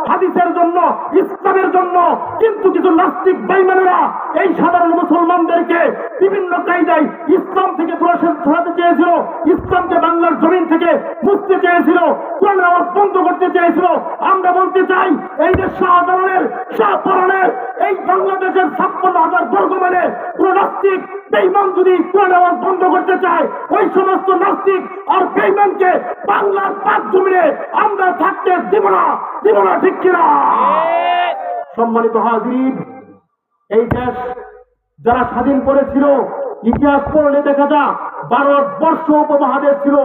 হাদিসের জন্য, ইসলামের জন্য। কিন্তু কিছু নাস্তিক বেঈমানেরা এই সাধারণ মুসলমানদেরকে বিভিন্ন কায়দায় ইসলাম থেকে দূরে সরাতে চেয়েছিল, ইসলামকে বাংলার জমিন থেকে মুছতে চেয়েছিল, কোরআনের আওয়াজ বন্ধ করতে চেয়েছিল। আমরা বলতে চাই, এই যে শাহজালালের, শাহপরানের, এই বাংলাদেশের 56,000 বর্গ মাইলে কোন নাস্তিক বেঈমান যদি কোরআনের আওয়াজ বন্ধ করতে চায়, ওই সমস্ত নাস্তিক আর বেঈমানকে বাংলার পাক জমিনে আমরা থাকতে দিব না, দিব না, ঠিক কিনা? সম্মানিত হাজির, এই দেশ যারা স্বাধীন করেছিল, ইতিহাস পড়লে দেখা যায় ভারতবর্ষ উপমহাদেশ ছিল।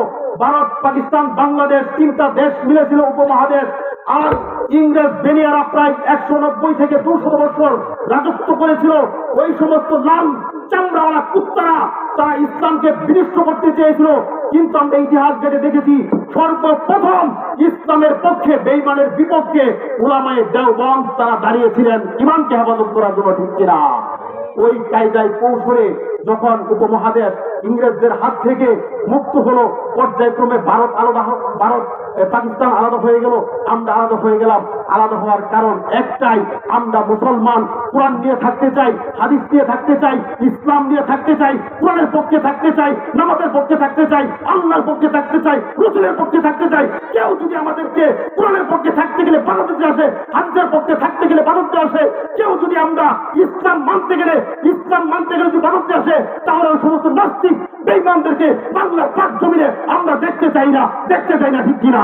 ভারত, পাকিস্তান, বাংলাদেশ, 3টা দেশ মিলেছিল উপমহাদেশ। আর ইংরেজ বেনিয়ারা প্রায় 190 থেকে 200 বছর রাজত্ব করেছিল। ওই সমস্ত লাল চামড়াওয়ালা কুত্তারা তারা ইসলামকে বিনষ্ট করতে চেয়েছিল। কিন্তু আমরা ইতিহাস ঘেটে দেখেছি, সর্বপ্রথম ইসলামের পক্ষে, বেঈমানের বিপক্ষে উলামায়ে দেওবন্দ তারা দাঁড়িয়েছিলেন ইমানকে হেফাজত করার জন্য, ঠিক কিনা? ওই কায়দায় কৌশলে যখন উপমহাদেশ ইংরেজদের হাত থেকে মুক্ত হলো, পর্যায়ক্রমে ভারত পাকিস্তান আলাদা হয়ে গেল, আমরা আলাদা হয়ে গেলাম। আলাদা হওয়ার কারণ একটাই, আমরা মুসলমান কোরআন নিয়ে থাকতে চাই, হাদিস নিয়ে থাকতে চাই, ইসলাম নিয়ে থাকতে চাই, কোরআনের পক্ষে থাকতে চাই, নামাজের পক্ষে থাকতে চাই, আল্লাহর পক্ষে থাকতে চাই, রাসূলের পক্ষে থাকতে চাই। কেউ যদি আমাদেরকে কোরআনের পক্ষে থাকতে গেলে বাধা দিতে আসে, হাদিসের পক্ষে থাকতে গেলে বাধা দিতে আসে, কেউ যদি আমরা ইসলাম মানতে গেলে যদি বাধা দিতে আসে, তাহলে ওই সমস্ত নাস্তিক বেঈমানদেরকে বাংলার পাক জমিনে আমরা দেখতে চাই না, ঠিক কিনা?